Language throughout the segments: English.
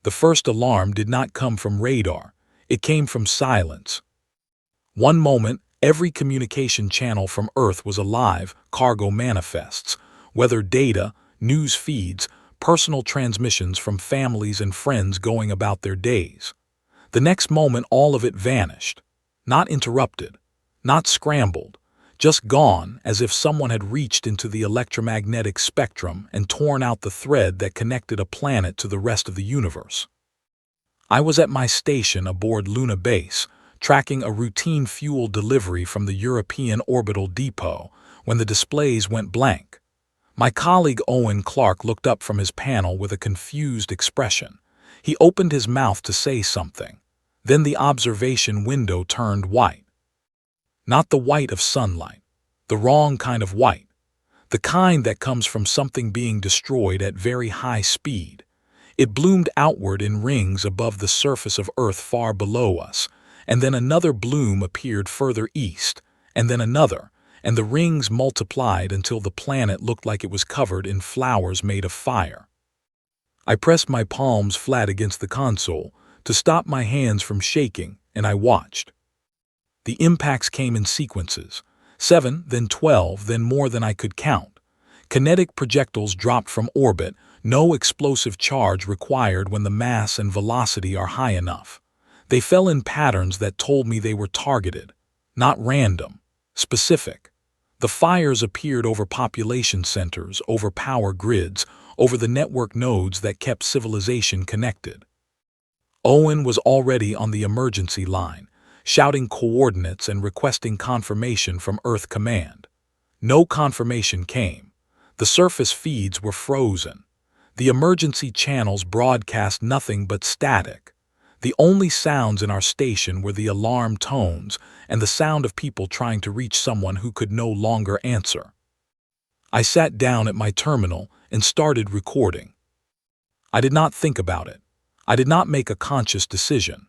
The first alarm did not come from radar. It came from silence. One moment, every communication channel from Earth was alive, cargo manifests, weather data, news feeds, personal transmissions from families and friends going about their days. The next moment, all of it vanished. Not interrupted, not scrambled, just gone, as if someone had reached into the electromagnetic spectrum and torn out the thread that connected a planet to the rest of the universe. I was at my station aboard Luna Base, tracking a routine fuel delivery from the European Orbital Depot, when the displays went blank. My colleague Owen Clark looked up from his panel with a confused expression. He opened his mouth to say something. Then the observation window turned white. Not the white of sunlight, the wrong kind of white, the kind that comes from something being destroyed at very high speed. It bloomed outward in rings above the surface of Earth far below us, and then another bloom appeared further east, and then another, and the rings multiplied until the planet looked like it was covered in flowers made of fire. I pressed my palms flat against the console to stop my hands from shaking, and I watched. The impacts came in sequences, 7, then 12, then more than I could count. Kinetic projectiles dropped from orbit, no explosive charge required when the mass and velocity are high enough. They fell in patterns that told me they were targeted, not random, specific. The fires appeared over population centers, over power grids, over the network nodes that kept civilization connected. Owen was already on the emergency line, shouting coordinates and requesting confirmation from Earth Command. No confirmation came. The surface feeds were frozen. The emergency channels broadcast nothing but static. The only sounds in our station were the alarm tones and the sound of people trying to reach someone who could no longer answer. I sat down at my terminal and started recording. I did not think about it. I did not make a conscious decision.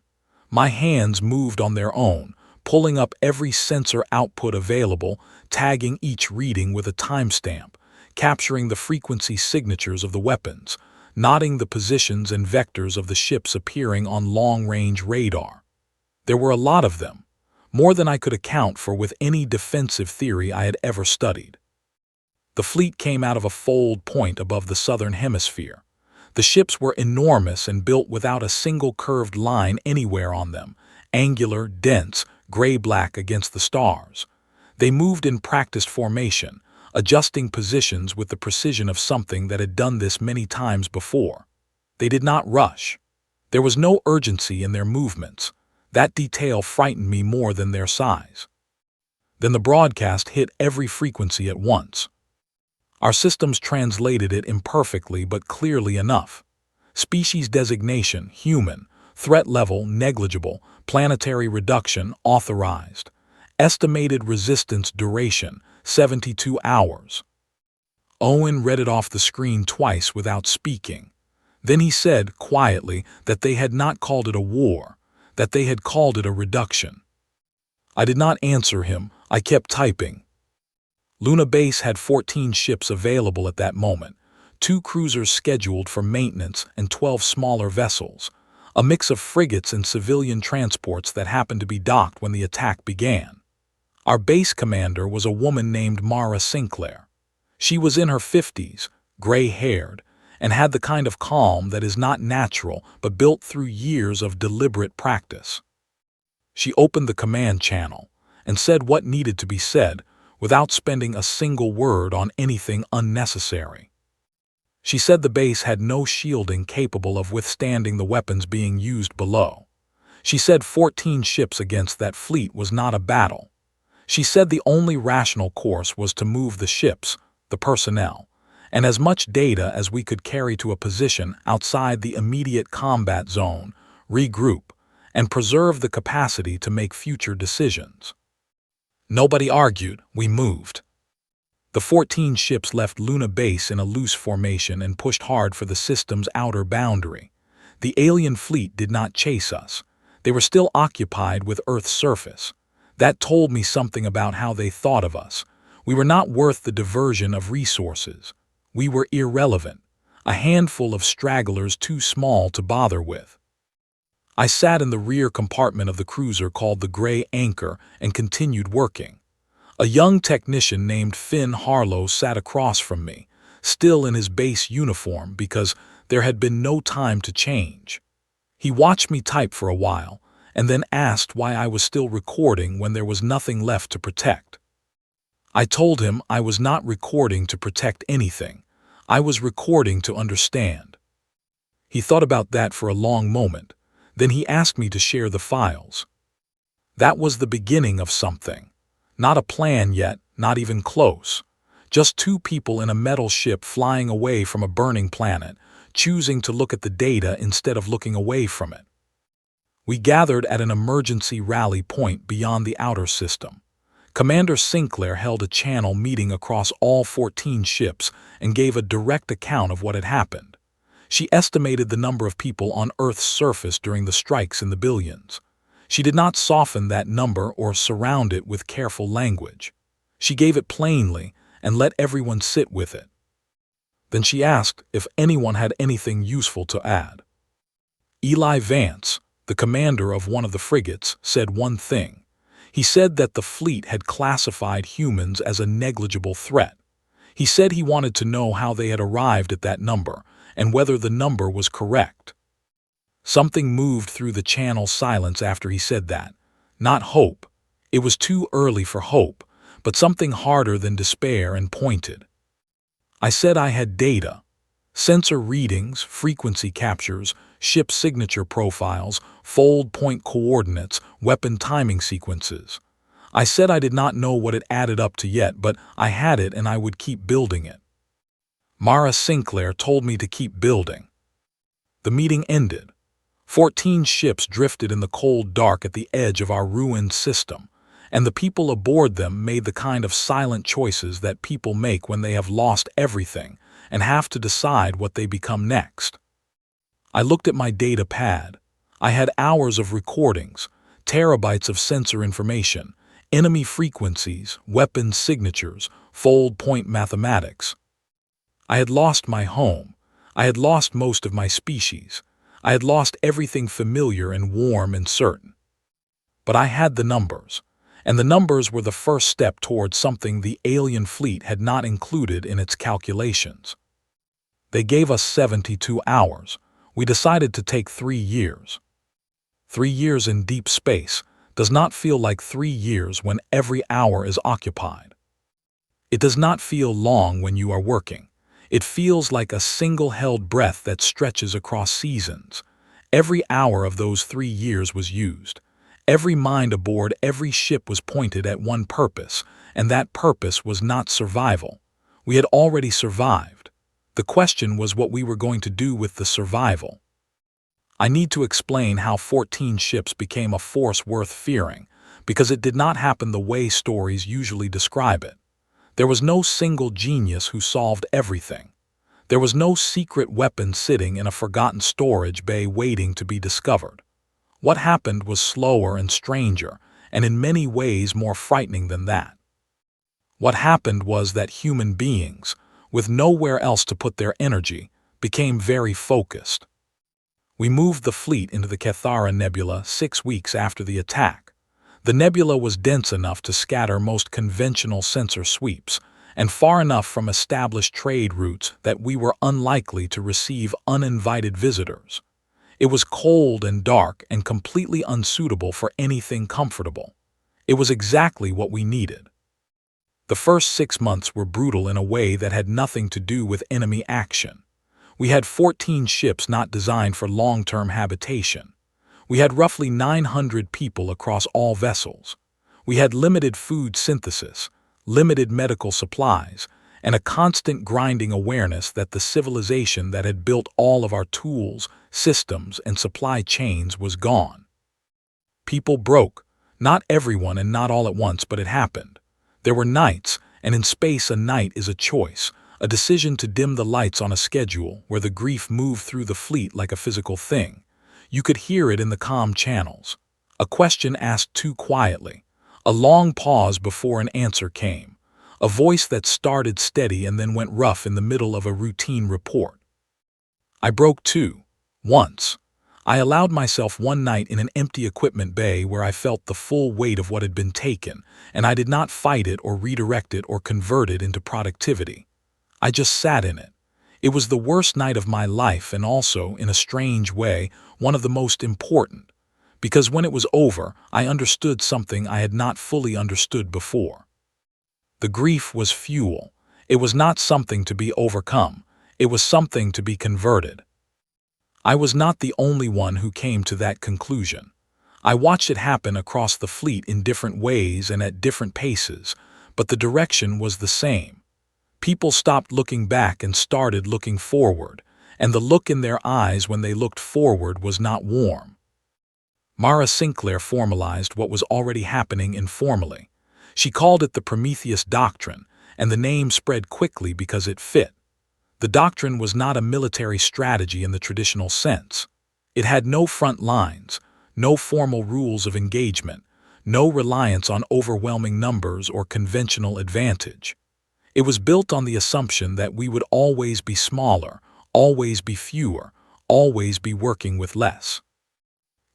My hands moved on their own, pulling up every sensor output available, tagging each reading with a timestamp, capturing the frequency signatures of the weapons, noting the positions and vectors of the ships appearing on long-range radar. There were a lot of them, more than I could account for with any defensive theory I had ever studied. The fleet came out of a fold point above the southern hemisphere. The ships were enormous and built without a single curved line anywhere on them, angular, dense, gray-black against the stars. They moved in practiced formation, adjusting positions with the precision of something that had done this many times before. They did not rush. There was no urgency in their movements. That detail frightened me more than their size. Then the broadcast hit every frequency at once. Our systems translated it imperfectly but clearly enough. Species designation, human. Threat level, negligible. Planetary reduction, authorized. Estimated resistance duration, 72 hours. Owen read it off the screen twice without speaking. Then he said, quietly, that they had not called it a war, that they had called it a reduction. I did not answer him. I kept typing. Luna Base had 14 ships available at that moment, 2 cruisers scheduled for maintenance and 12 smaller vessels, a mix of frigates and civilian transports that happened to be docked when the attack began. Our base commander was a woman named Mara Sinclair. She was in her 50s, gray-haired, and had the kind of calm that is not natural but built through years of deliberate practice. She opened the command channel and said what needed to be said, without spending a single word on anything unnecessary. She said the base had no shielding capable of withstanding the weapons being used below. She said 14 ships against that fleet was not a battle. She said the only rational course was to move the ships, the personnel, and as much data as we could carry to a position outside the immediate combat zone, regroup, and preserve the capacity to make future decisions. Nobody argued. We moved. The 14 ships left Luna Base in a loose formation and pushed hard for the system's outer boundary. The alien fleet did not chase us. They were still occupied with Earth's surface. That told me something about how they thought of us. We were not worth the diversion of resources. We were irrelevant. a handful of stragglers too small to bother with. I sat in the rear compartment of the cruiser called the Gray Anchor and continued working. A young technician named Finn Harlow sat across from me, still in his base uniform because there had been no time to change. He watched me type for a while, and then asked why I was still recording when there was nothing left to protect. I told him I was not recording to protect anything. I was recording to understand. He thought about that for a long moment. Then he asked me to share the files. That was the beginning of something. Not a plan yet, not even close. Just two people in a metal ship flying away from a burning planet, choosing to look at the data instead of looking away from it. We gathered at an emergency rally point beyond the outer system. Commander Sinclair held a channel meeting across all 14 ships and gave a direct account of what had happened. She estimated the number of people on Earth's surface during the strikes in the billions. She did not soften that number or surround it with careful language. She gave it plainly and let everyone sit with it. Then she asked if anyone had anything useful to add. Eli Vance, the commander of one of the frigates, said one thing. He said that the fleet had classified humans as a negligible threat. He said he wanted to know how they had arrived at that number and whether the number was correct. Something moved through the channel silence after he said that. Not hope. It was too early for hope, but something harder than despair and pointed. I said I had data. Sensor readings, frequency captures, ship signature profiles, fold point coordinates, weapon timing sequences. I said I did not know what it added up to yet, but I had it and I would keep building it. Mara Sinclair told me to keep building. The meeting ended. 14 ships drifted in the cold dark at the edge of our ruined system, and the people aboard them made the kind of silent choices that people make when they have lost everything and have to decide what they become next. I looked at my data pad. I had hours of recordings, terabytes of sensor information, enemy frequencies, weapon signatures, fold point mathematics. I had lost my home. I had lost most of my species. I had lost everything familiar and warm and certain. But I had the numbers, and the numbers were the first step towards something the alien fleet had not included in its calculations. They gave us 72 hours. We decided to take 3 years. 3 years in deep space does not feel like 3 years when every hour is occupied. It does not feel long when you are working. It feels like a single held breath that stretches across seasons. Every hour of those 3 years was used. Every mind aboard every ship was pointed at one purpose, and that purpose was not survival. We had already survived. The question was what we were going to do with the survival. I need to explain how 14 ships became a force worth fearing, because it did not happen the way stories usually describe it. There was no single genius who solved everything. There was no secret weapon sitting in a forgotten storage bay waiting to be discovered. What happened was slower and stranger, and in many ways more frightening than that. What happened was that human beings, with nowhere else to put their energy, became very focused. We moved the fleet into the Cathara Nebula 6 weeks after the attack. The nebula was dense enough to scatter most conventional sensor sweeps, and far enough from established trade routes that we were unlikely to receive uninvited visitors. It was cold and dark and completely unsuitable for anything comfortable. It was exactly what we needed. The first 6 months were brutal in a way that had nothing to do with enemy action. We had 14 ships not designed for long-term habitation. We had roughly 900 people across all vessels. We had limited food synthesis, limited medical supplies, and a constant grinding awareness that the civilization that had built all of our tools, systems, and supply chains was gone. People broke, not everyone and not all at once, but it happened. There were nights, and in space a night is a choice, a decision to dim the lights on a schedule where the grief moved through the fleet like a physical thing. You could hear it in the comm channels. A question asked too quietly. A long pause before an answer came. A voice that started steady and then went rough in the middle of a routine report. I broke too. Once. I allowed myself one night in an empty equipment bay where I felt the full weight of what had been taken, and I did not fight it or redirect it or convert it into productivity. I just sat in it. It was the worst night of my life and also, in a strange way, one of the most important, because when it was over, I understood something I had not fully understood before. The grief was fuel. It was not something to be overcome. It was something to be converted. I was not the only one who came to that conclusion. I watched it happen across the fleet in different ways and at different paces, but the direction was the same. People stopped looking back and started looking forward, and the look in their eyes when they looked forward was not warm. Mara Sinclair formalized what was already happening informally. She called it the Prometheus Doctrine, and the name spread quickly because it fit. The doctrine was not a military strategy in the traditional sense. It had no front lines, no formal rules of engagement, no reliance on overwhelming numbers or conventional advantage. It was built on the assumption that we would always be smaller, always be fewer, always be working with less.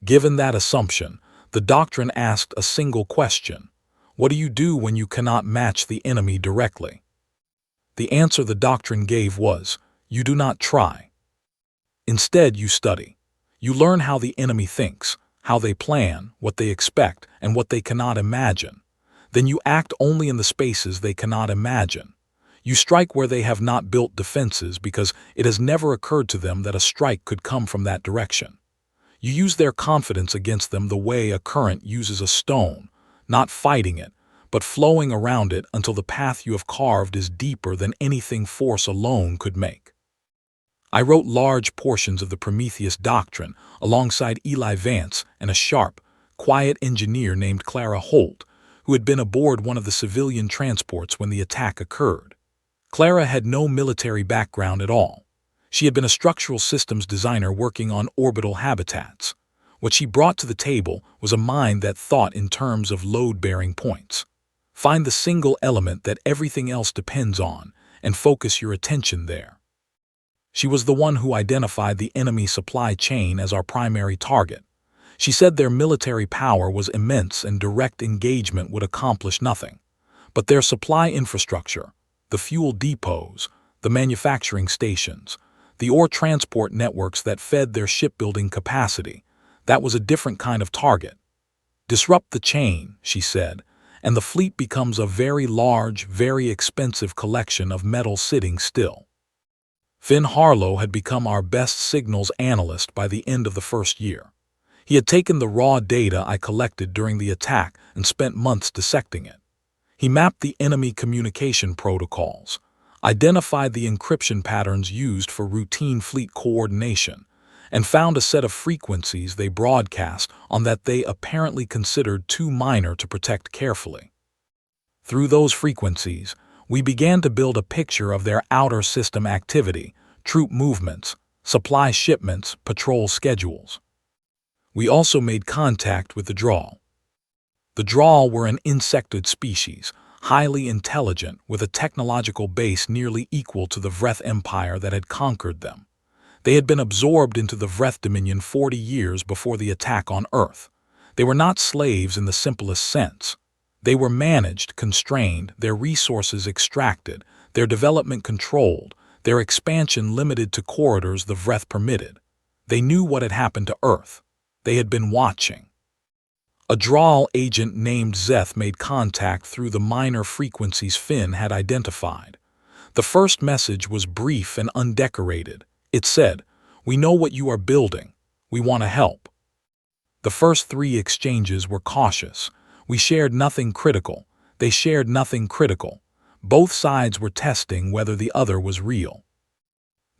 Given that assumption, the doctrine asked a single question: what do you do when you cannot match the enemy directly? The answer the doctrine gave was, you do not try. Instead, you study. You learn how the enemy thinks, how they plan, what they expect, and what they cannot imagine. Then you act only in the spaces they cannot imagine. You strike where they have not built defenses because it has never occurred to them that a strike could come from that direction. You use their confidence against them the way a current uses a stone, not fighting it, but flowing around it until the path you have carved is deeper than anything force alone could make. I wrote large portions of the Prometheus Doctrine alongside Eli Vance and a sharp, quiet engineer named Clara Holt, who had been aboard one of the civilian transports when the attack occurred. Clara had no military background at all. She had been a structural systems designer working on orbital habitats. What she brought to the table was a mind that thought in terms of load-bearing points. Find the single element that everything else depends on and focus your attention there. She was the one who identified the enemy supply chain as our primary target. She said their military power was immense and direct engagement would accomplish nothing. But their supply infrastructure, the fuel depots, the manufacturing stations, the ore transport networks that fed their shipbuilding capacity, that was a different kind of target. Disrupt the chain, she said, and the fleet becomes a very large, very expensive collection of metal sitting still. Finn Harlow had become our best signals analyst by the end of the first year. He had taken the raw data I collected during the attack and spent months dissecting it. He mapped the enemy communication protocols, identified the encryption patterns used for routine fleet coordination, and found a set of frequencies they broadcast on that they apparently considered too minor to protect carefully. Through those frequencies, we began to build a picture of their outer system activity, troop movements, supply shipments, patrol schedules. We also made contact with the Drawl. The Drawl were an insectoid species, highly intelligent, with a technological base nearly equal to the Vreth Empire that had conquered them. They had been absorbed into the Vreth Dominion 40 years before the attack on Earth. They were not slaves in the simplest sense. They were managed, constrained, their resources extracted, their development controlled, their expansion limited to corridors the Vreth permitted. They knew what had happened to Earth. They had been watching. A Drawl agent named Zeth made contact through the minor frequencies Finn had identified. The first message was brief and undecorated. It said, "We know what you are building. We want to help." The first 3 exchanges were cautious. We shared nothing critical. They shared nothing critical. Both sides were testing whether the other was real.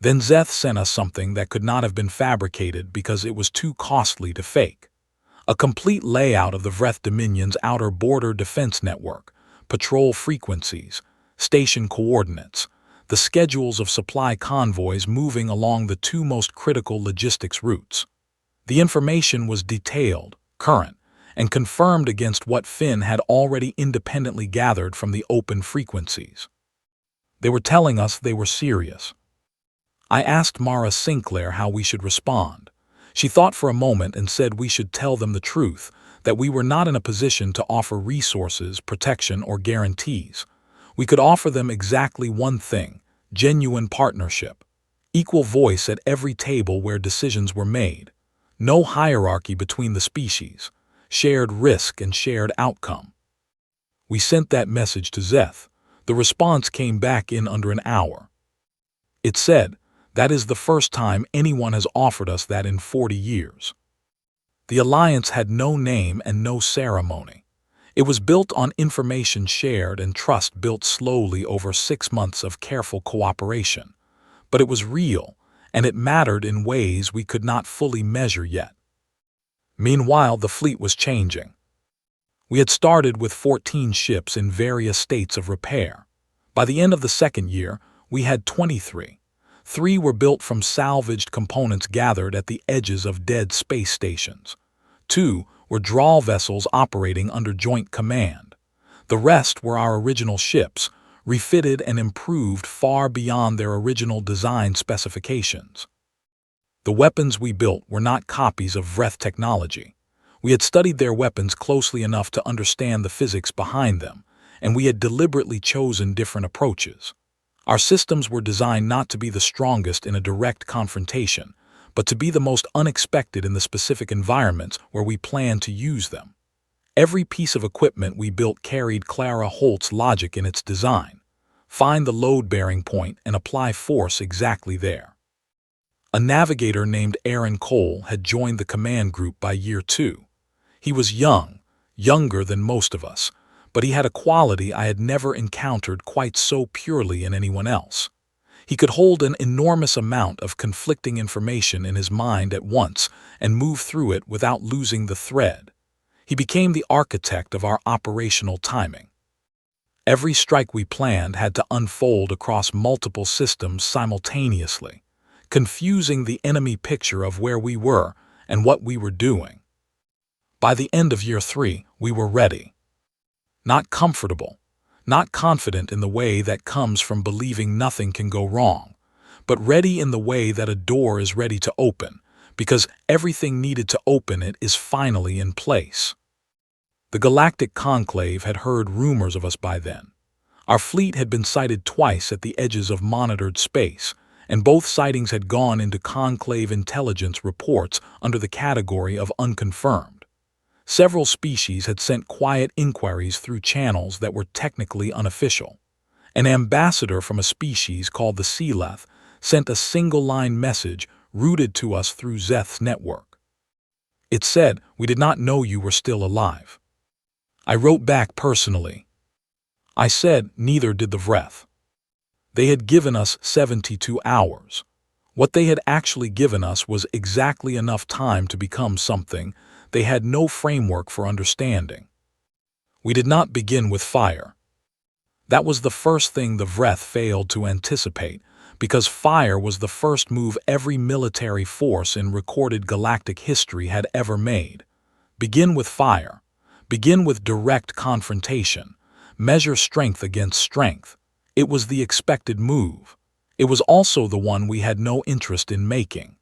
Then Zeth sent us something that could not have been fabricated because it was too costly to fake. A complete layout of the Vreth Dominion's outer border defense network, patrol frequencies, station coordinates, the schedules of supply convoys moving along the 2 most critical logistics routes. The information was detailed, current, and confirmed against what Finn had already independently gathered from the open frequencies. They were telling us they were serious. I asked Mara Sinclair how we should respond. She thought for a moment and said we should tell them the truth, that we were not in a position to offer resources, protection, or guarantees. We could offer them exactly one thing: genuine partnership. Equal voice at every table where decisions were made. No hierarchy between the species. Shared risk and shared outcome. We sent that message to Zeth. The response came back in under an hour. It said, "That is the first time anyone has offered us that in 40 years. The alliance had no name and no ceremony. It was built on information shared and trust built slowly over 6 months of careful cooperation. But it was real, and it mattered in ways we could not fully measure yet." Meanwhile, the fleet was changing. We had started with 14 ships in various states of repair. By the end of the second year, we had 23. 3 were built from salvaged components gathered at the edges of dead space stations. 2 were draw vessels operating under joint command. The rest were our original ships, refitted and improved far beyond their original design specifications. The weapons we built were not copies of Vreth technology. We had studied their weapons closely enough to understand the physics behind them, and we had deliberately chosen different approaches. Our systems were designed not to be the strongest in a direct confrontation, but to be the most unexpected in the specific environments where we planned to use them. Every piece of equipment we built carried Clara Holt's logic in its design. Find the load-bearing point and apply force exactly there. A navigator named Aaron Cole had joined the command group by year 2. He was young, younger than most of us, but he had a quality I had never encountered quite so purely in anyone else. He could hold an enormous amount of conflicting information in his mind at once and move through it without losing the thread. He became the architect of our operational timing. Every strike we planned had to unfold across multiple systems simultaneously, confusing the enemy picture of where we were and what we were doing. By the end of year 3, we were ready. Not comfortable, not confident in the way that comes from believing nothing can go wrong, but ready in the way that a door is ready to open, because everything needed to open it is finally in place. The Galactic Conclave had heard rumors of us by then. Our fleet had been sighted twice at the edges of monitored space, and both sightings had gone into Conclave intelligence reports under the category of unconfirmed. Several species had sent quiet inquiries through channels that were technically unofficial. An ambassador from a species called the Sealeth sent a single-line message routed to us through Zeth's network. It said, "We did not know you were still alive." I wrote back personally. I said, "Neither did the Vreth." They had given us 72 hours. What they had actually given us was exactly enough time to become something they had no framework for understanding. We did not begin with fire. That was the first thing the Vreth failed to anticipate, because fire was the first move every military force in recorded galactic history had ever made. Begin with fire. Begin with direct confrontation. Measure strength against strength. It was the expected move. It was also the one we had no interest in making.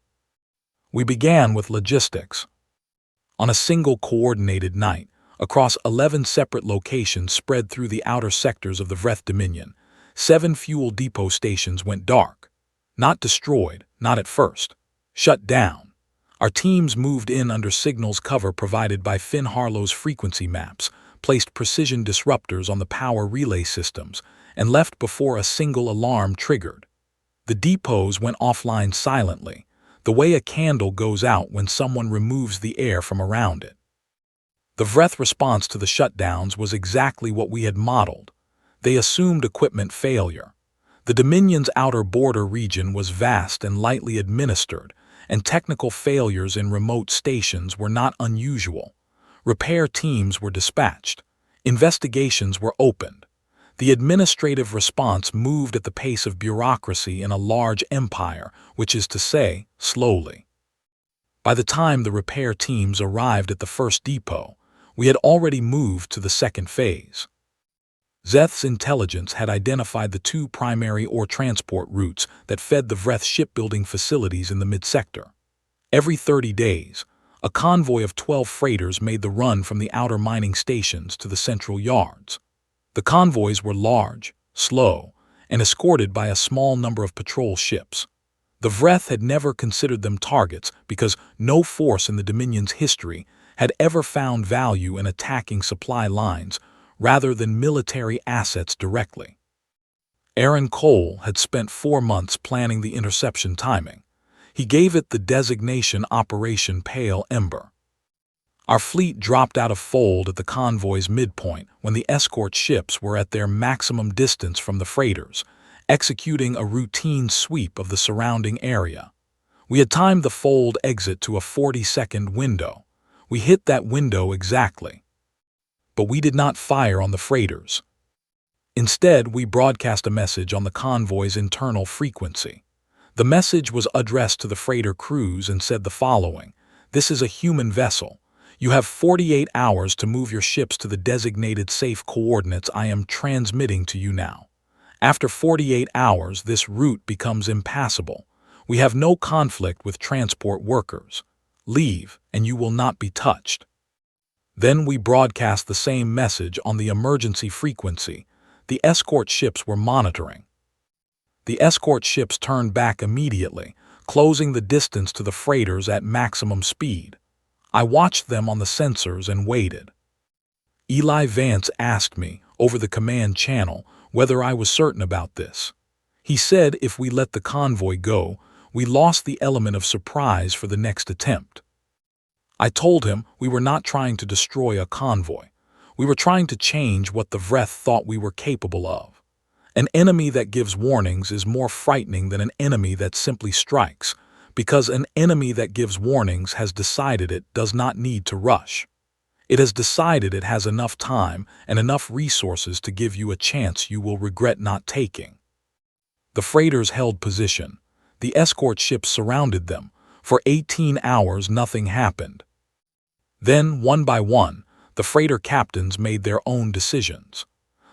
We began with logistics. On a single coordinated night, across 11 separate locations spread through the outer sectors of the Vreth Dominion, 7 fuel depot stations went dark. Not destroyed, not at first. Shut down. Our teams moved in under signals cover provided by Finn Harlow's frequency maps, placed precision disruptors on the power relay systems, and left before a single alarm triggered. The depots went offline silently, the way a candle goes out when someone removes the air from around it. The Vreth response to the shutdowns was exactly what we had modeled. They assumed equipment failure. The Dominion's outer border region was vast and lightly administered, and technical failures in remote stations were not unusual. Repair teams were dispatched. Investigations were opened. The administrative response moved at the pace of bureaucracy in a large empire, which is to say, slowly. By the time the repair teams arrived at the first depot, we had already moved to the second phase. Zeth's intelligence had identified the two primary ore transport routes that fed the Vreth shipbuilding facilities in the mid-sector. Every 30 days, a convoy of 12 freighters made the run from the outer mining stations to the central yards. The convoys were large, slow, and escorted by a small number of patrol ships. The Vreth had never considered them targets because no force in the Dominion's history had ever found value in attacking supply lines rather than military assets directly. Aaron Cole had spent 4 months planning the interception timing. He gave it the designation Operation Pale Ember. Our fleet dropped out of fold at the convoy's midpoint when the escort ships were at their maximum distance from the freighters, executing a routine sweep of the surrounding area. We had timed the fold exit to a 40-second window. We hit that window exactly. But we did not fire on the freighters. Instead, we broadcast a message on the convoy's internal frequency. The message was addressed to the freighter crews and said the following: "This is a human vessel. You have 48 hours to move your ships to the designated safe coordinates I am transmitting to you now. After 48 hours, this route becomes impassable. We have no conflict with transport workers. Leave, and you will not be touched." Then we broadcast the same message on the emergency frequency the escort ships were monitoring. The escort ships turned back immediately, closing the distance to the freighters at maximum speed. I watched them on the sensors and waited. Eli Vance asked me, over the command channel, whether I was certain about this. He said if we let the convoy go, we lost the element of surprise for the next attempt. I told him we were not trying to destroy a convoy. We were trying to change what the Vreth thought we were capable of. An enemy that gives warnings is more frightening than an enemy that simply strikes, because an enemy that gives warnings has decided it does not need to rush. It has decided it has enough time and enough resources to give you a chance you will regret not taking. The freighters held position. The escort ships surrounded them. For 18 hours nothing happened. Then, one by one, the freighter captains made their own decisions.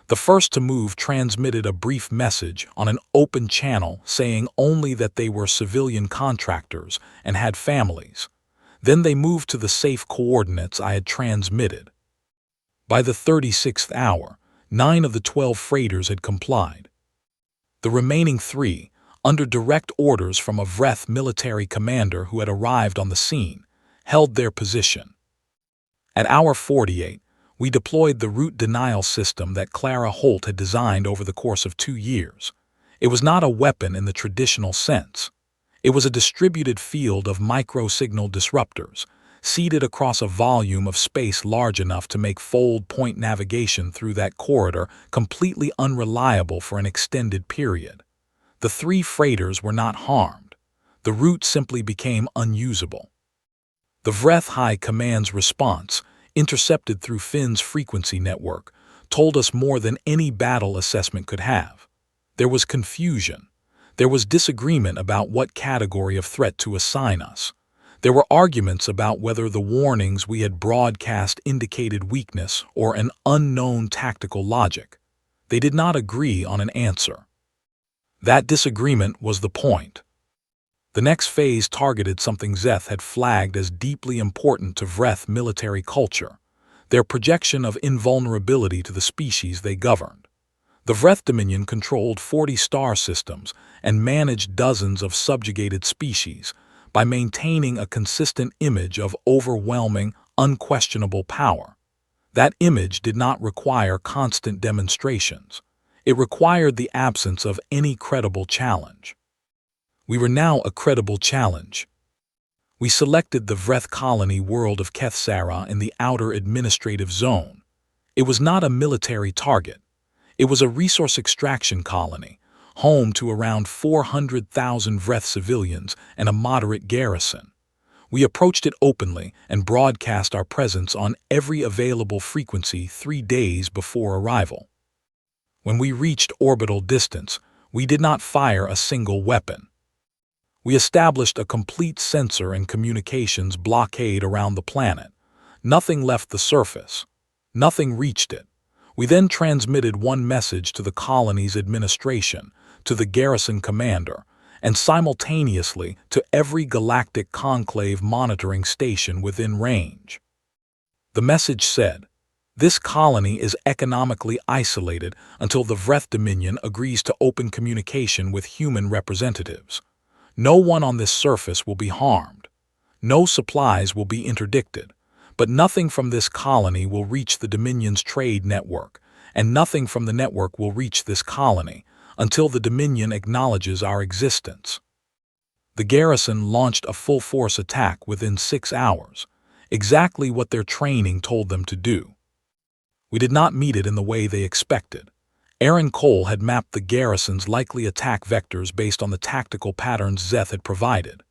The first to move transmitted a brief message on an open channel saying only that they were civilian contractors and had families. Then they moved to the safe coordinates I had transmitted. By the 36th hour, 9 of the 12 freighters had complied. The remaining 3, under direct orders from a Vreth military commander who had arrived on the scene, held their position. At hour 48, we deployed the route denial system that Clara Holt had designed over the course of 2 years. It was not a weapon in the traditional sense. It was a distributed field of micro-signal disruptors, seeded across a volume of space large enough to make fold-point navigation through that corridor completely unreliable for an extended period. The 3 freighters were not harmed. The route simply became unusable. The Vreth High Command's response, intercepted through Finn's frequency network, told us more than any battle assessment could have. There was confusion. There was disagreement about what category of threat to assign us. There were arguments about whether the warnings we had broadcast indicated weakness or an unknown tactical logic. They did not agree on an answer. That disagreement was the point. The next phase targeted something Zeth had flagged as deeply important to Vreth military culture, their projection of invulnerability to the species they governed. The Vreth Dominion controlled 40 star systems and managed dozens of subjugated species by maintaining a consistent image of overwhelming, unquestionable power. That image did not require constant demonstrations. It required the absence of any credible challenge. We were now a credible challenge. We selected the Vreth colony world of Kethsara in the outer administrative zone. It was not a military target. It was a resource extraction colony, home to around 400,000 Vreth civilians and a moderate garrison. We approached it openly and broadcast our presence on every available frequency 3 days before arrival. When we reached orbital distance, we did not fire a single weapon. We established a complete sensor and communications blockade around the planet. Nothing left the surface. Nothing reached it. We then transmitted one message to the colony's administration, to the garrison commander, and simultaneously to every galactic conclave monitoring station within range. The message said, "This colony is economically isolated until the Vreth Dominion agrees to open communication with human representatives. No one on this surface will be harmed. No supplies will be interdicted, but nothing from this colony will reach the Dominion's trade network, and nothing from the network will reach this colony until the Dominion acknowledges our existence." The garrison launched a full-force attack within 6 hours, exactly what their training told them to do. We did not meet it in the way they expected. Aaron Cole had mapped the garrison's likely attack vectors based on the tactical patterns Zeth had provided.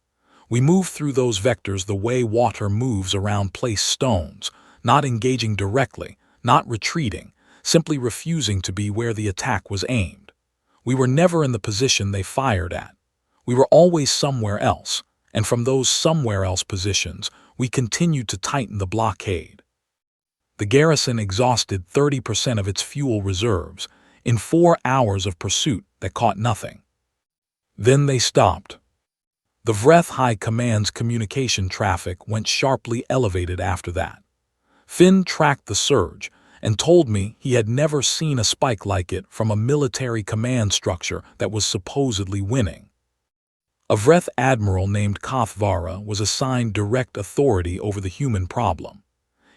We moved through those vectors the way water moves around placed stones, not engaging directly, not retreating, simply refusing to be where the attack was aimed. We were never in the position they fired at. We were always somewhere else, and from those somewhere else positions, we continued to tighten the blockade. The garrison exhausted 30% of its fuel reserves in 4 hours of pursuit that caught nothing. Then they stopped. The Vreth High Command's communication traffic went sharply elevated after that. Finn tracked the surge and told me he had never seen a spike like it from a military command structure that was supposedly winning. A Vreth admiral named Kothvara was assigned direct authority over the human problem.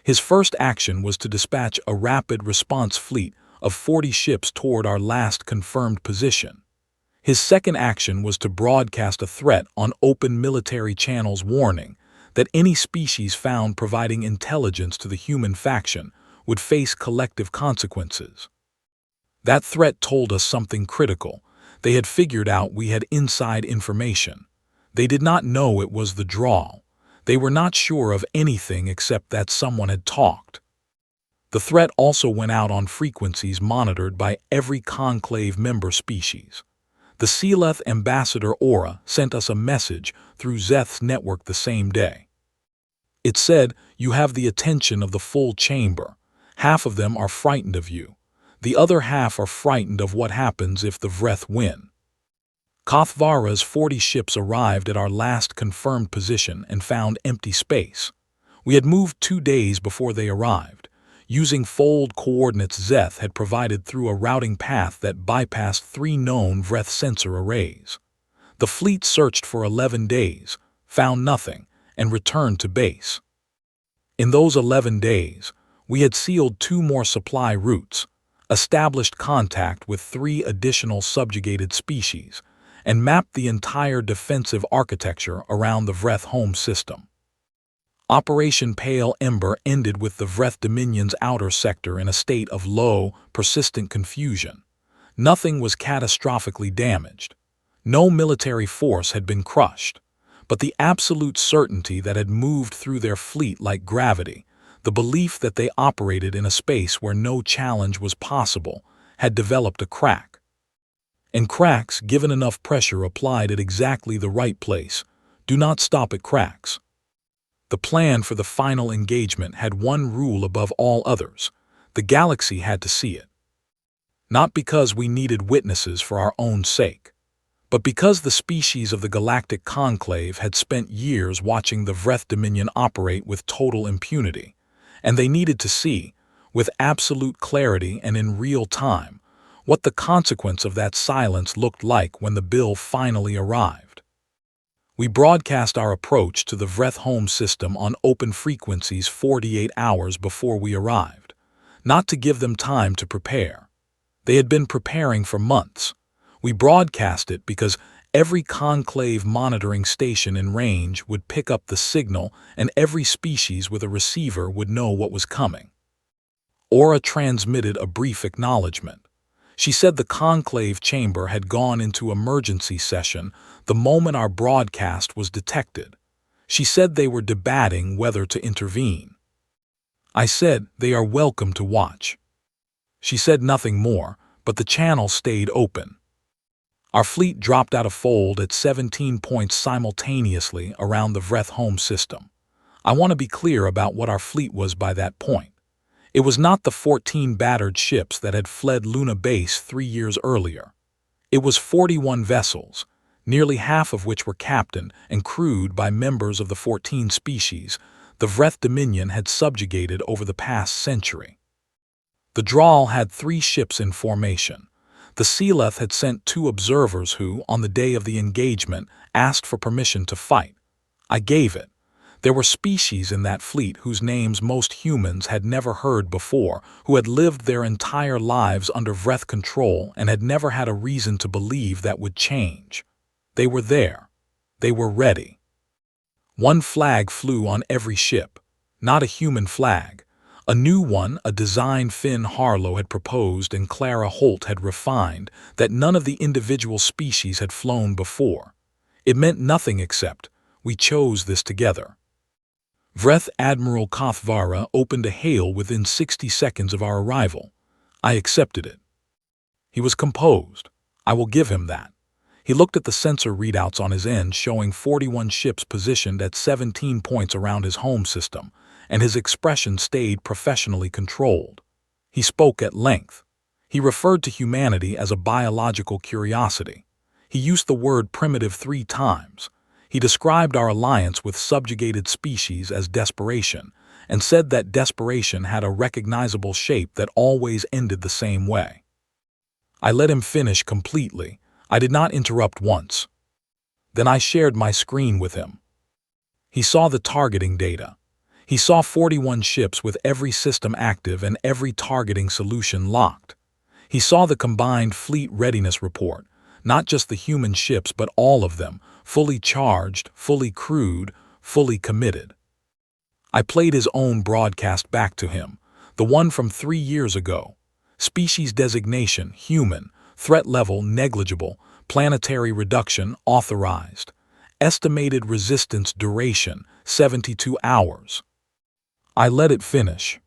His first action was to dispatch a rapid response fleet of 40 ships toward our last confirmed position. His second action was to broadcast a threat on open military channels warning that any species found providing intelligence to the human faction would face collective consequences. That threat told us something critical. They had figured out we had inside information. They did not know it was the drawl. They were not sure of anything except that someone had talked. The threat also went out on frequencies monitored by every conclave member species. The Sealeth ambassador Aura sent us a message through Zeth's network the same day. It said, "You have the attention of the full chamber. Half of them are frightened of you. The other half are frightened of what happens if the Vreth win." Kothvara's 40 ships arrived at our last confirmed position and found empty space. We had moved 2 days before they arrived, using fold coordinates Zeth had provided through a routing path that bypassed 3 known Vreth sensor arrays. The fleet searched for 11 days, found nothing, and returned to base. In those 11 days, we had sealed 2 more supply routes, established contact with 3 additional subjugated species, and mapped the entire defensive architecture around the Vreth home system. Operation Pale Ember ended with the Vreth Dominion's outer sector in a state of low, persistent confusion. Nothing was catastrophically damaged. No military force had been crushed. But the absolute certainty that had moved through their fleet like gravity, the belief that they operated in a space where no challenge was possible, had developed a crack. And cracks, given enough pressure applied at exactly the right place, do not stop at cracks. The plan for the final engagement had one rule above all others: the galaxy had to see it. Not because we needed witnesses for our own sake, but because the species of the Galactic Conclave had spent years watching the Vreth Dominion operate with total impunity, and they needed to see, with absolute clarity and in real time, what the consequence of that silence looked like when the bill finally arrived. We broadcast our approach to the Vreth home system on open frequencies 48 hours before we arrived, not to give them time to prepare. They had been preparing for months. We broadcast it because every conclave monitoring station in range would pick up the signal and every species with a receiver would know what was coming. Aura transmitted a brief acknowledgement. She said the conclave chamber had gone into emergency session the moment our broadcast was detected. She said they were debating whether to intervene. I said they are welcome to watch. She said nothing more, but the channel stayed open. Our fleet dropped out of fold at 17 points simultaneously around the Vreth home system. I want to be clear about what our fleet was by that point. It was not the 14 battered ships that had fled Luna Base 3 years earlier. It was 41 vessels, nearly half of which were captained and crewed by members of the 14 species the Vreth Dominion had subjugated over the past century. The Drawl had 3 ships in formation. The Sealeth had sent 2 observers who, on the day of the engagement, asked for permission to fight. I gave it. There were species in that fleet whose names most humans had never heard before, who had lived their entire lives under Vreth control and had never had a reason to believe that would change. They were there. They were ready. One flag flew on every ship, not a human flag. A new one, a design Finn Harlow had proposed and Clara Holt had refined, that none of the individual species had flown before. It meant nothing except, we chose this together. Vreth Admiral Kothvara opened a hail within 60 seconds of our arrival. I accepted it. He was composed. I will give him that. He looked at the sensor readouts on his end showing 41 ships positioned at 17 points around his home system, and his expression stayed professionally controlled. He spoke at length. He referred to humanity as a biological curiosity. He used the word primitive 3 times. He described our alliance with subjugated species as desperation, and said that desperation had a recognizable shape that always ended the same way. I let him finish completely. I did not interrupt once. Then I shared my screen with him. He saw the targeting data. He saw 41 ships with every system active and every targeting solution locked. He saw the combined fleet readiness report, not just the human ships but all of them, fully charged, fully crewed, fully committed. I played his own broadcast back to him, the one from 3 years ago. Species designation, human. Threat level, negligible. Planetary reduction, authorized. Estimated resistance duration, 72 hours. I let it finish.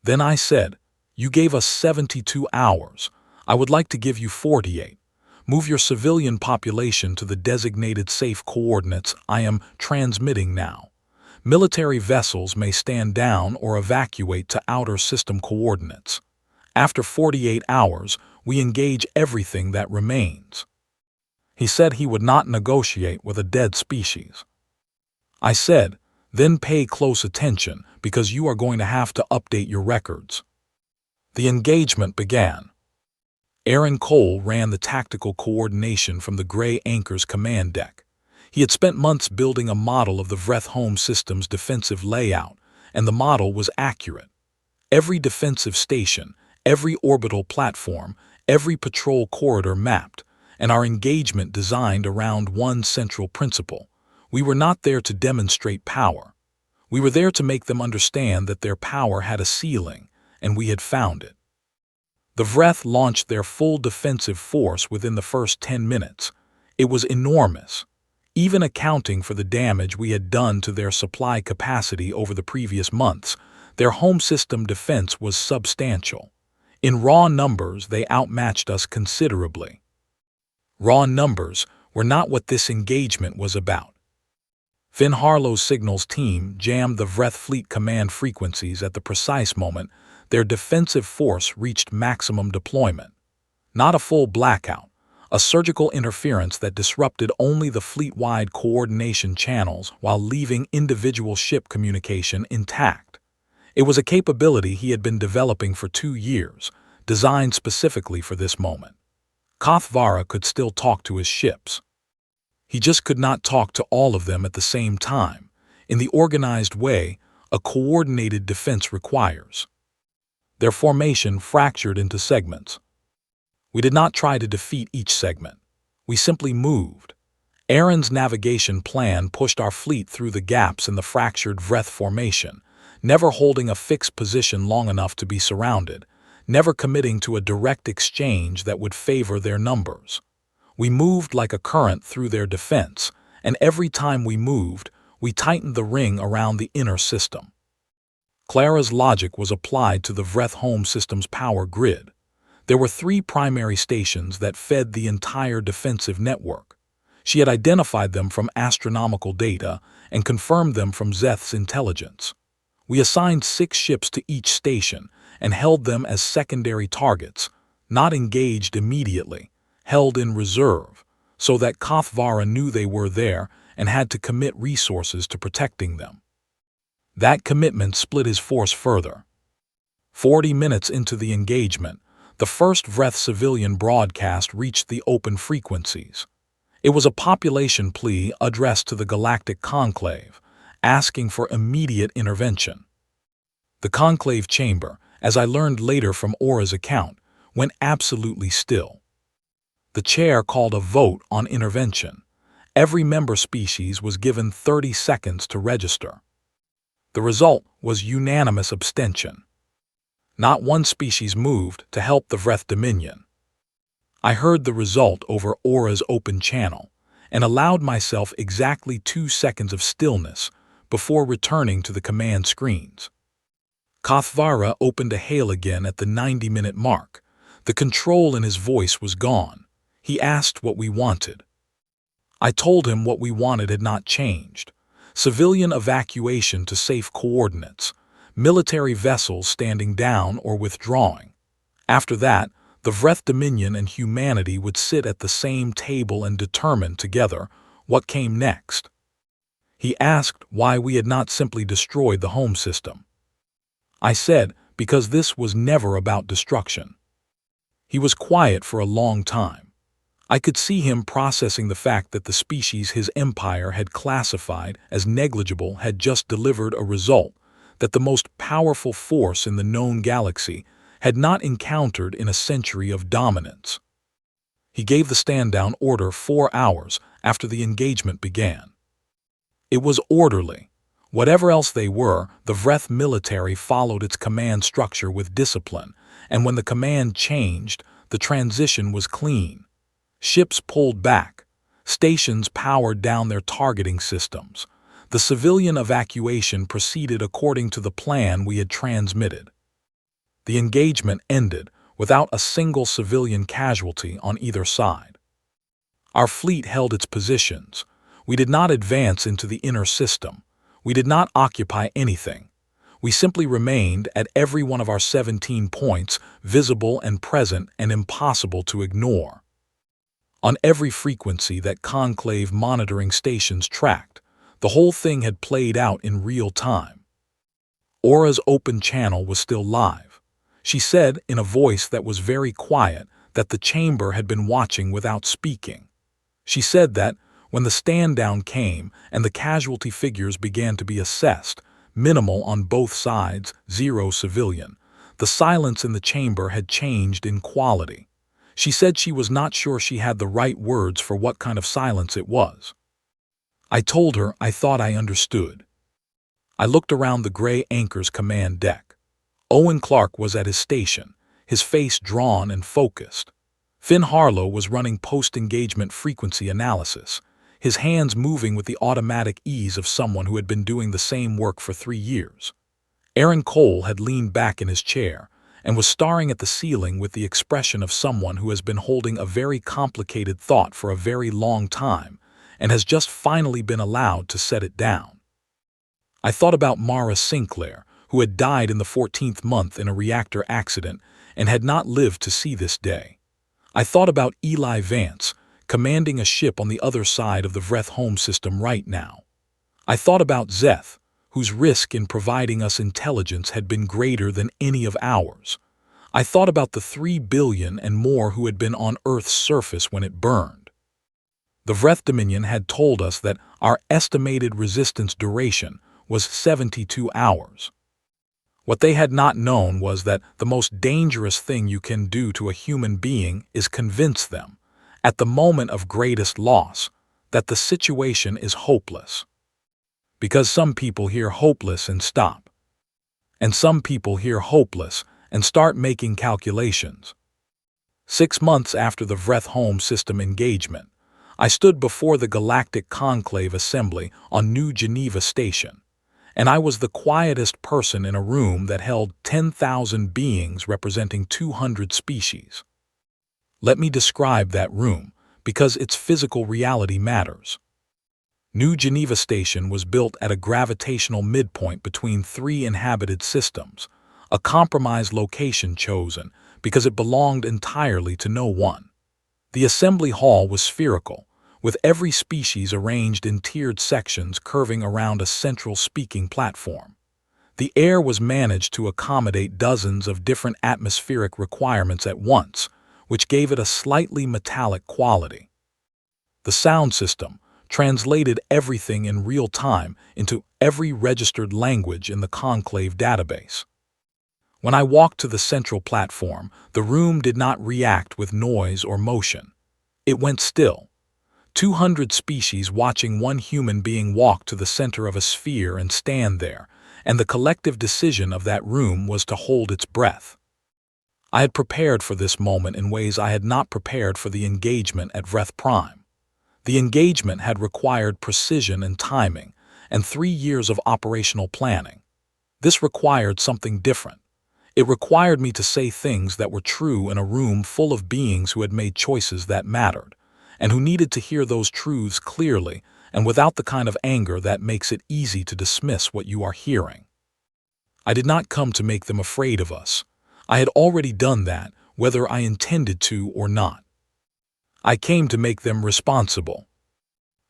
Then I said, you gave us 72 hours. I would like to give you 48. Move your civilian population to the designated safe coordinates I am transmitting now. Military vessels may stand down or evacuate to outer system coordinates. After 48 hours, we engage everything that remains. He said he would not negotiate with a dead species. I said, then pay close attention because you are going to have to update your records. The engagement began. Aaron Cole ran the tactical coordination from the Gray Anchor's command deck. He had spent months building a model of the Vreth home system's defensive layout, and the model was accurate. Every defensive station, every orbital platform, every patrol corridor mapped, and our engagement designed around one central principle. We were not there to demonstrate power. We were there to make them understand that their power had a ceiling, and we had found it. The Vreth launched their full defensive force within the first 10 minutes. It was enormous. Even accounting for the damage we had done to their supply capacity over the previous months, their home system defense was substantial. In raw numbers, they outmatched us considerably. Raw numbers were not what this engagement was about. Finn Harlow's signals team jammed the Vreth fleet command frequencies at the precise moment their defensive force reached maximum deployment. Not a full blackout, a surgical interference that disrupted only the fleet-wide coordination channels while leaving individual ship communication intact. It was a capability he had been developing for 2 years, designed specifically for this moment. Kothvara could still talk to his ships. He just could not talk to all of them at the same time, in the organized way a coordinated defense requires. Their formation fractured into segments. We did not try to defeat each segment. We simply moved. Aaron's navigation plan pushed our fleet through the gaps in the fractured Vreth formation, never holding a fixed position long enough to be surrounded, never committing to a direct exchange that would favor their numbers. We moved like a current through their defense, and every time we moved, we tightened the ring around the inner system. Clara's logic was applied to the Vreth home system's power grid. There were 3 primary stations that fed the entire defensive network. She had identified them from astronomical data and confirmed them from Zeth's intelligence. We assigned 6 ships to each station and held them as secondary targets, not engaged immediately, held in reserve, so that Kothvara knew they were there and had to commit resources to protecting them. That commitment split his force further. 40 minutes into the engagement, the first Vreth civilian broadcast reached the open frequencies. It was a population plea addressed to the Galactic Conclave, asking for immediate intervention. The Conclave chamber, as I learned later from Aura's account, went absolutely still. The chair called a vote on intervention. Every member species was given 30 seconds to register. The result was unanimous abstention. Not one species moved to help the Vreth Dominion. I heard the result over Aura's open channel and allowed myself exactly 2 seconds of stillness before returning to the command screens. Kothvara opened a hail again at the 90-minute mark. The control in his voice was gone. He asked what we wanted. I told him what we wanted had not changed. Civilian evacuation to safe coordinates, military vessels standing down or withdrawing. After that, the Vreth Dominion and humanity would sit at the same table and determine together what came next. He asked why we had not simply destroyed the home system. I said, because this was never about destruction. He was quiet for a long time. I could see him processing the fact that the species his empire had classified as negligible had just delivered a result that the most powerful force in the known galaxy had not encountered in a century of dominance. He gave the stand-down order 4 hours after the engagement began. It was orderly. Whatever else they were, the Vreth military followed its command structure with discipline, and when the command changed, the transition was clean. Ships pulled back. Stations powered down their targeting systems. The civilian evacuation proceeded according to the plan we had transmitted. The engagement ended without a single civilian casualty on either side. Our fleet held its positions. We did not advance into the inner system. We did not occupy anything. We simply remained at every one of our 17 points, visible and present and impossible to ignore. On every frequency that conclave monitoring stations tracked, the whole thing had played out in real time. Aura's open channel was still live. She said in a voice that was very quiet that the chamber had been watching without speaking. She said that, when the stand-down came and the casualty figures began to be assessed, minimal on both sides, 0 civilian, the silence in the chamber had changed in quality. She said she was not sure she had the right words for what kind of silence it was. I told her I thought I understood. I looked around the gray anchor's command deck. Owen Clark was at his station, his face drawn and focused. Finn Harlow was running post-engagement frequency analysis, his hands moving with the automatic ease of someone who had been doing the same work for 3 years. Aaron Cole had leaned back in his chair and was staring at the ceiling with the expression of someone who has been holding a very complicated thought for a very long time and has just finally been allowed to set it down. I thought about Mara Sinclair, who had died in the 14th month in a reactor accident and had not lived to see this day. I thought about Eli Vance, commanding a ship on the other side of the Vreth home system right now. I thought about Zeth, whose risk in providing us intelligence had been greater than any of ours. I thought about the 3 billion and more who had been on Earth's surface when it burned. The Vreth Dominion had told us that our estimated resistance duration was 72 hours. What they had not known was that the most dangerous thing you can do to a human being is convince them, at the moment of greatest loss, that the situation is hopeless. Because some people hear hopeless and stop. And some people hear hopeless and start making calculations. 6 months after the Vreth home system engagement, I stood before the Galactic Conclave Assembly on New Geneva Station, and I was the quietest person in a room that held 10,000 beings representing 200 species. Let me describe that room, because its physical reality matters. New Geneva Station was built at a gravitational midpoint between three inhabited systems, a compromised location chosen because it belonged entirely to no one. The assembly hall was spherical, with every species arranged in tiered sections curving around a central speaking platform. The air was managed to accommodate dozens of different atmospheric requirements at once, which gave it a slightly metallic quality. The sound system translated everything in real time into every registered language in the conclave database. When I walked to the central platform, the room did not react with noise or motion. It went still. 200 species watching one human being walk to the center of a sphere and stand there, and the collective decision of that room was to hold its breath. I had prepared for this moment in ways I had not prepared for the engagement at Vreth Prime. The engagement had required precision and timing, and 3 years of operational planning. This required something different. It required me to say things that were true in a room full of beings who had made choices that mattered, and who needed to hear those truths clearly and without the kind of anger that makes it easy to dismiss what you are hearing. I did not come to make them afraid of us. I had already done that, whether I intended to or not. I came to make them responsible.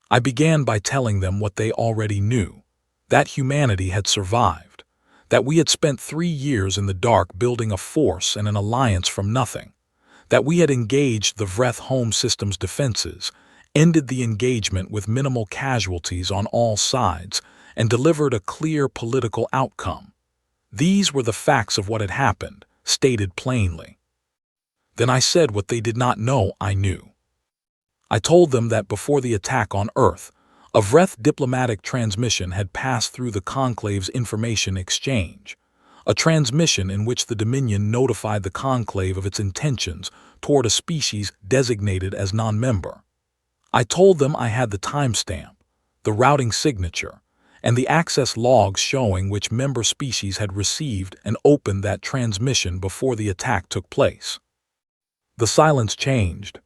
I began by telling them what they already knew, that humanity had survived, that we had spent 3 years in the dark building a force and an alliance from nothing, that we had engaged the Vreth home system's defenses, ended the engagement with minimal casualties on all sides, and delivered a clear political outcome. These were the facts of what had happened, stated plainly. Then I said what they did not know I knew. I told them that before the attack on Earth, a Vreth diplomatic transmission had passed through the Conclave's information exchange, a transmission in which the Dominion notified the Conclave of its intentions toward a species designated as non-member. I told them I had the timestamp, the routing signature, and the access logs showing which member species had received and opened that transmission before the attack took place. The silence changed.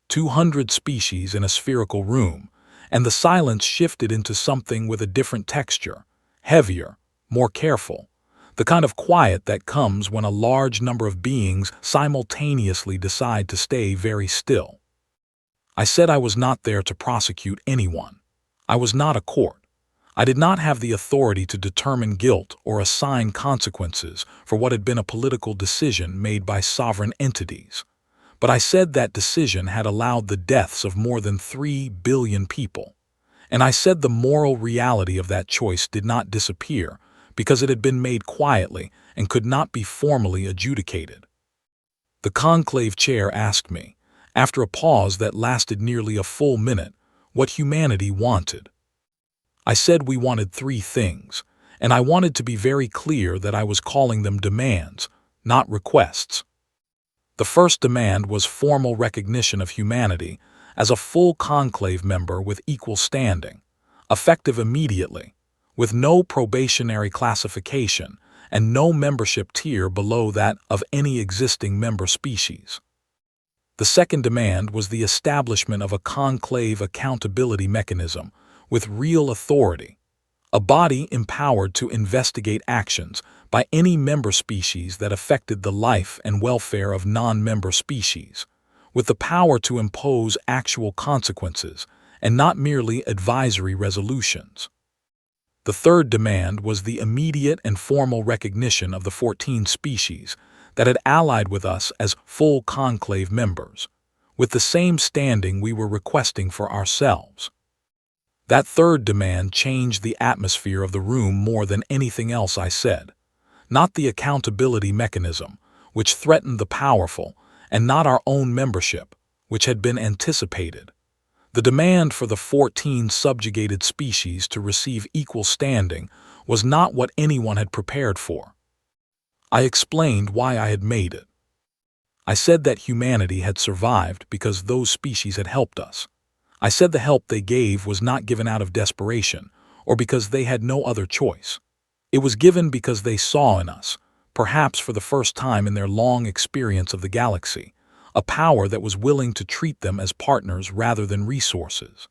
200 species in a spherical room, and the silence shifted into something with a different texture, heavier, more careful, the kind of quiet that comes when a large number of beings simultaneously decide to stay very still. I said I was not there to prosecute anyone. I was not a court. I did not have the authority to determine guilt or assign consequences for what had been a political decision made by sovereign entities. But I said that decision had allowed the deaths of more than 3 billion people. And I said the moral reality of that choice did not disappear because it had been made quietly and could not be formally adjudicated. The conclave chair asked me, after a pause that lasted nearly a full minute, what humanity wanted. I said we wanted 3 things, and I wanted to be very clear that I was calling them demands, not requests. The first demand was formal recognition of humanity as a full conclave member with equal standing, effective immediately, with no probationary classification and no membership tier below that of any existing member species. The second demand was the establishment of a conclave accountability mechanism with real authority, a body empowered to investigate actions by any member species that affected the life and welfare of non-member species, with the power to impose actual consequences and not merely advisory resolutions. The third demand was the immediate and formal recognition of the 14 species that had allied with us as full conclave members, with the same standing we were requesting for ourselves. That third demand changed the atmosphere of the room more than anything else I said. Not the accountability mechanism, which threatened the powerful, and not our own membership, which had been anticipated. The demand for the 14 subjugated species to receive equal standing was not what anyone had prepared for. I explained why I had made it. I said that humanity had survived because those species had helped us. I said the help they gave was not given out of desperation or because they had no other choice. It was given because they saw in us, perhaps for the first time in their long experience of the galaxy, a power that was willing to treat them as partners rather than resources.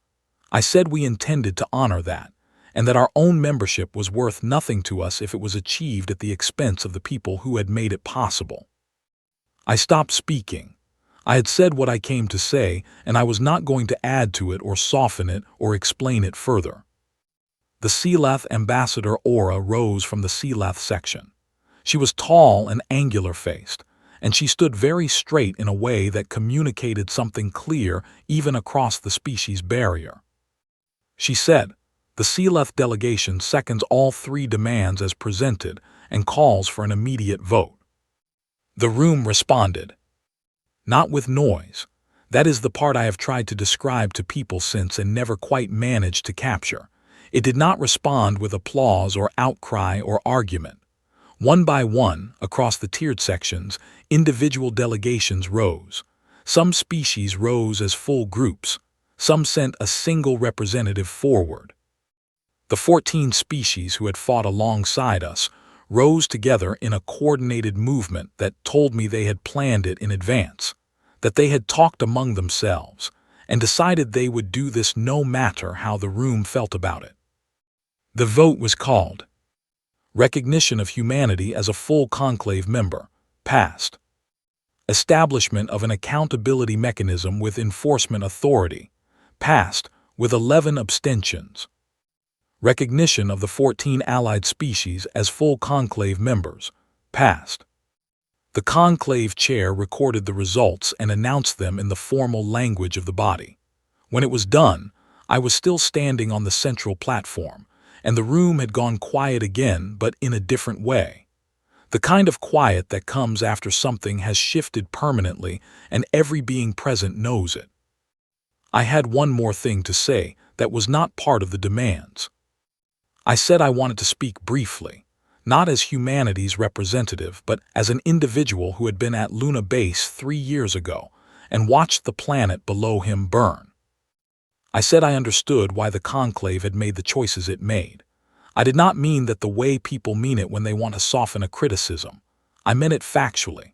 I said we intended to honor that, and that our own membership was worth nothing to us if it was achieved at the expense of the people who had made it possible. I stopped speaking. I had said what I came to say, and I was not going to add to it or soften it or explain it further. The Sealath ambassador Aura rose from the Sealath section. She was tall and angular-faced, and she stood very straight in a way that communicated something clear even across the species barrier. She said, "The Sealath delegation seconds all 3 demands as presented and calls for an immediate vote." The room responded. Not with noise. That is the part I have tried to describe to people since and never quite managed to capture. It did not respond with applause or outcry or argument. One by one, across the tiered sections, individual delegations rose. Some species rose as full groups. Some sent a single representative forward. The 14 species who had fought alongside us rose together in a coordinated movement that told me they had planned it in advance, that they had talked among themselves, and decided they would do this no matter how the room felt about it. The vote was called. Recognition of humanity as a full conclave member, passed. Establishment of an accountability mechanism with enforcement authority, passed with 11 abstentions. Recognition of the 14 allied species as full conclave members, passed. The conclave chair recorded the results and announced them in the formal language of the body. When it was done, I was still standing on the central platform, and the room had gone quiet again, but in a different way. The kind of quiet that comes after something has shifted permanently and every being present knows it. I had one more thing to say that was not part of the demands. I said I wanted to speak briefly, not as humanity's representative, but as an individual who had been at Luna Base 3 years ago and watched the planet below him burn. I said I understood why the conclave had made the choices it made. I did not mean that the way people mean it when they want to soften a criticism. I meant it factually.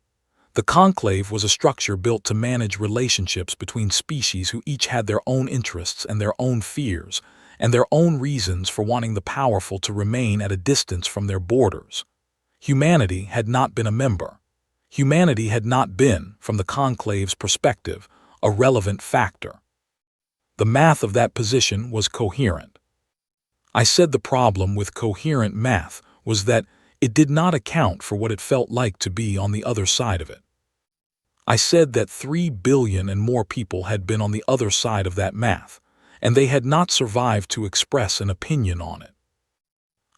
The conclave was a structure built to manage relationships between species who each had their own interests and their own fears, and their own reasons for wanting the powerful to remain at a distance from their borders. Humanity had not been a member. Humanity had not been, from the conclave's perspective, a relevant factor. The math of that position was coherent. I said the problem with coherent math was that it did not account for what it felt like to be on the other side of it. I said that 3 billion and more people had been on the other side of that math, and they had not survived to express an opinion on it.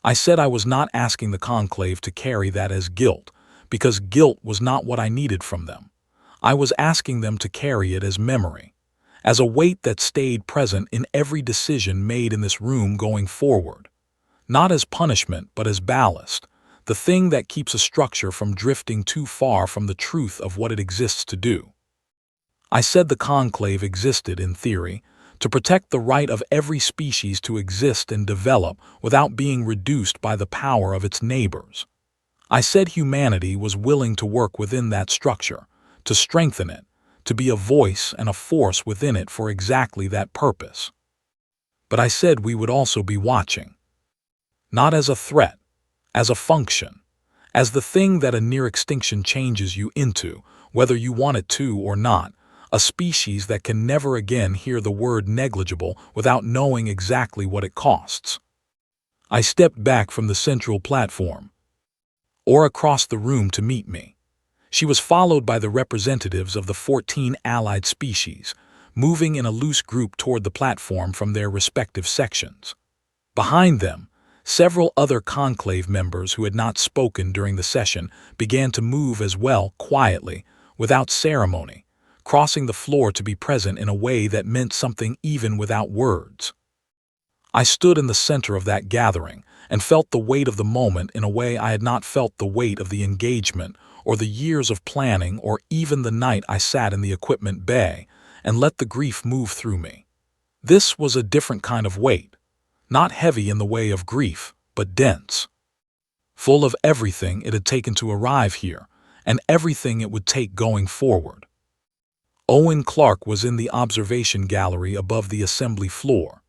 I said I was not asking the conclave to carry that as guilt, because guilt was not what I needed from them. I was asking them to carry it as memory, as a weight that stayed present in every decision made in this room going forward. Not as punishment, but as ballast, the thing that keeps a structure from drifting too far from the truth of what it exists to do. I said the conclave existed, in theory, to protect the right of every species to exist and develop without being reduced by the power of its neighbors. I said humanity was willing to work within that structure, to strengthen it, to be a voice and a force within it for exactly that purpose. But I said we would also be watching. Not as a threat, as a function, as the thing that a near extinction changes you into, whether you want it to or not, a species that can never again hear the word negligible without knowing exactly what it costs. I stepped back from the central platform, or across the room to meet me. She was followed by the representatives of the 14 allied species, moving in a loose group toward the platform from their respective sections. Behind them, several other conclave members who had not spoken during the session began to move as well, quietly, without ceremony, crossing the floor to be present in a way that meant something even without words. I stood in the center of that gathering and felt the weight of the moment in a way I had not felt the weight of the engagement or the years of planning or even the night I sat in the equipment bay and let the grief move through me. This was a different kind of weight, not heavy in the way of grief, but dense. Full of everything it had taken to arrive here and everything it would take going forward. Owen Clark was in the observation gallery above the assembly floor.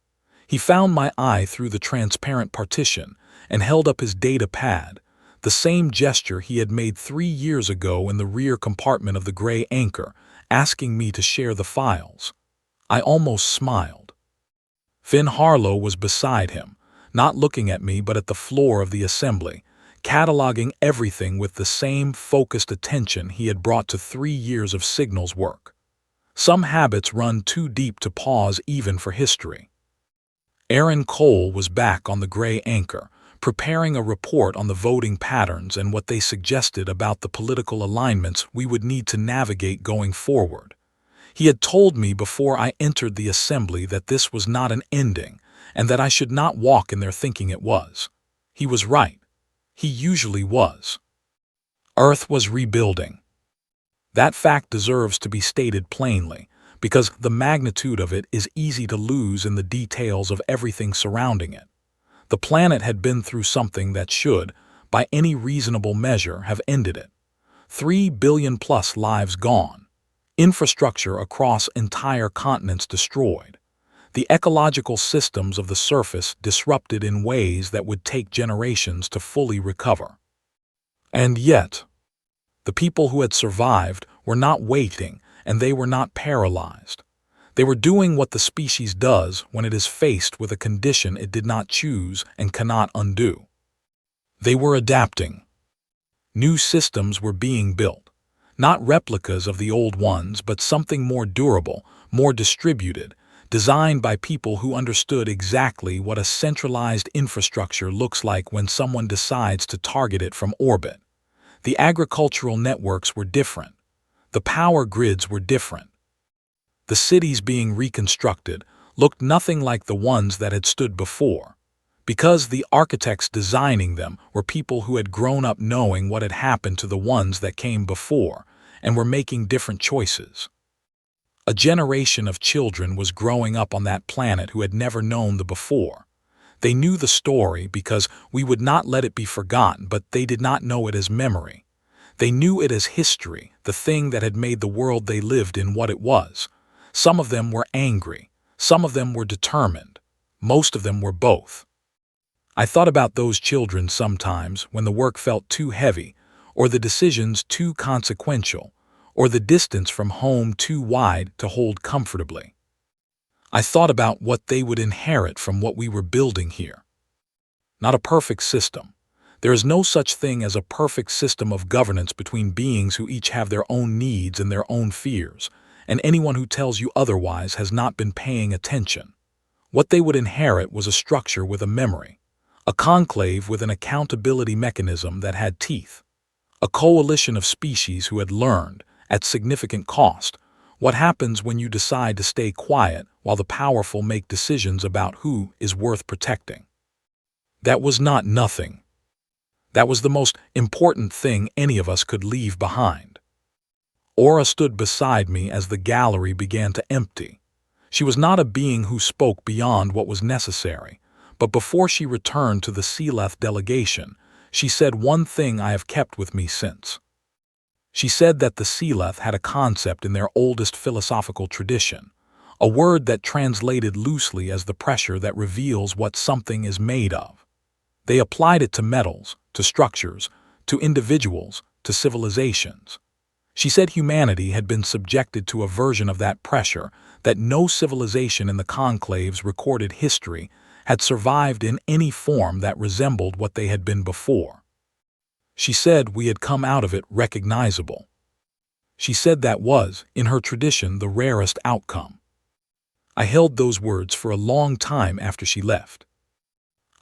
He found my eye through the transparent partition and held up his data pad, the same gesture he had made 3 years ago in the rear compartment of the gray anchor, asking me to share the files. I almost smiled. Finn Harlow was beside him, not looking at me but at the floor of the assembly, cataloging everything with the same focused attention he had brought to 3 years of signals work. Some habits run too deep to pause even for history. Aaron Cole was back on the gray anchor, preparing a report on the voting patterns and what they suggested about the political alignments we would need to navigate going forward. He had told me before I entered the assembly that this was not an ending, and that I should not walk in there thinking it was. He was right. He usually was. Earth was rebuilding. That fact deserves to be stated plainly, because the magnitude of it is easy to lose in the details of everything surrounding it. The planet had been through something that should, by any reasonable measure, have ended it. 3 billion plus lives gone. Infrastructure across entire continents destroyed. The ecological systems of the surface disrupted in ways that would take generations to fully recover. And yet, the people who had survived were not waiting, and they were not paralyzed. They were doing what the species does when it is faced with a condition it did not choose and cannot undo. They were adapting. New systems were being built. Not replicas of the old ones, but something more durable, more distributed, designed by people who understood exactly what a centralized infrastructure looks like when someone decides to target it from orbit. The agricultural networks were different. The power grids were different. The cities being reconstructed looked nothing like the ones that had stood before, because the architects designing them were people who had grown up knowing what had happened to the ones that came before, and were making different choices. A generation of children was growing up on that planet who had never known the before. They knew the story because we would not let it be forgotten, but they did not know it as memory. They knew it as history, the thing that had made the world they lived in what it was. Some of them were angry, some of them were determined, most of them were both. I thought about those children sometimes when the work felt too heavy, or the decisions too consequential, or the distance from home too wide to hold comfortably. I thought about what they would inherit from what we were building here. Not a perfect system. There is no such thing as a perfect system of governance between beings who each have their own needs and their own fears, and anyone who tells you otherwise has not been paying attention. What they would inherit was a structure with a memory, a conclave with an accountability mechanism that had teeth, a coalition of species who had learned, at significant cost, what happens when you decide to stay quiet while the powerful make decisions about who is worth protecting. That was not nothing. That was the most important thing any of us could leave behind. Aura stood beside me as the gallery began to empty. She was not a being who spoke beyond what was necessary, but before she returned to the Sealeth delegation, she said one thing I have kept with me since. She said that the Sealeth had a concept in their oldest philosophical tradition, a word that translated loosely as the pressure that reveals what something is made of. They applied it to metals, to structures, to individuals, to civilizations. She said humanity had been subjected to a version of that pressure that no civilization in the conclave's recorded history had survived in any form that resembled what they had been before. She said we had come out of it recognizable. She said that was, in her tradition, the rarest outcome. I held those words for a long time after she left.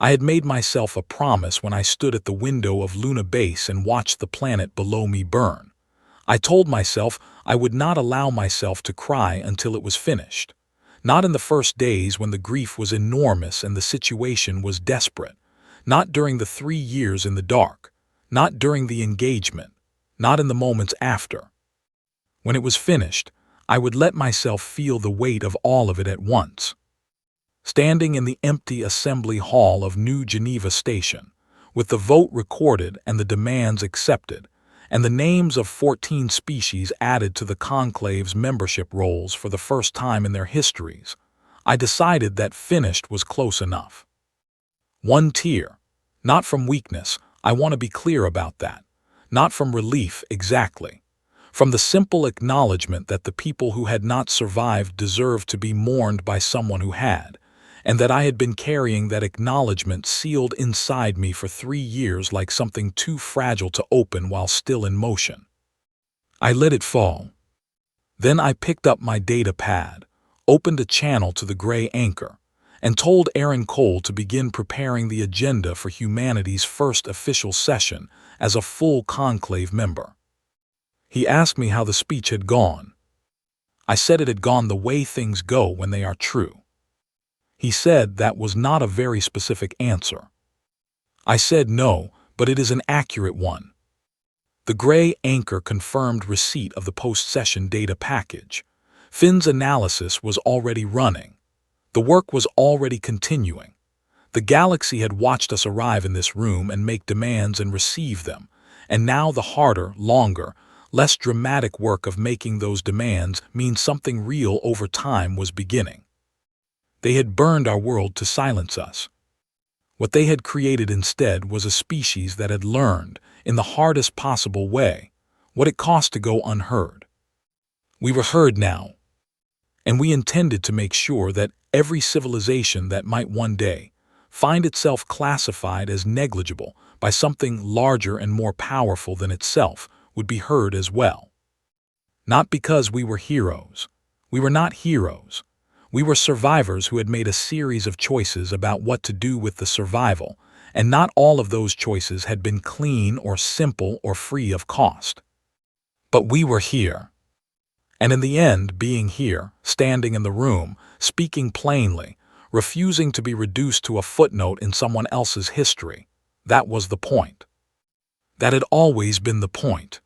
I had made myself a promise when I stood at the window of Luna Base and watched the planet below me burn. I told myself I would not allow myself to cry until it was finished. Not in the first days when the grief was enormous and the situation was desperate. Not during the 3 years in the dark. Not during the engagement. Not in the moments after. When it was finished, I would let myself feel the weight of all of it at once. Standing in the empty assembly hall of New Geneva Station, with the vote recorded and the demands accepted, and the names of 14 species added to the conclave's membership rolls for the first time in their histories, I decided that finished was close enough. One tear. Not from weakness, I want to be clear about that. Not from relief, exactly. From the simple acknowledgement that the people who had not survived deserved to be mourned by someone who had, and that I had been carrying that acknowledgement sealed inside me for 3 years like something too fragile to open while still in motion. I let it fall. Then I picked up my data pad, opened a channel to the gray anchor, and told Aaron Cole to begin preparing the agenda for humanity's first official session as a full conclave member. He asked me how the speech had gone. I said it had gone the way things go when they are true. He said that was not a very specific answer. I said no, but it is an accurate one. The gray anchor confirmed receipt of the post-session data package. Finn's analysis was already running. The work was already continuing. The galaxy had watched us arrive in this room and make demands and receive them, and now the harder, longer, less dramatic work of making those demands mean something real over time was beginning. They had burned our world to silence us. What they had created instead was a species that had learned, in the hardest possible way, what it cost to go unheard. We were heard now, and we intended to make sure that every civilization that might one day find itself classified as negligible by something larger and more powerful than itself would be heard as well. Not because we were heroes. We were not heroes. We were survivors who had made a series of choices about what to do with the survival, and not all of those choices had been clean or simple or free of cost. But we were here. And in the end, being here, standing in the room, speaking plainly, refusing to be reduced to a footnote in someone else's history, that was the point. That had always been the point.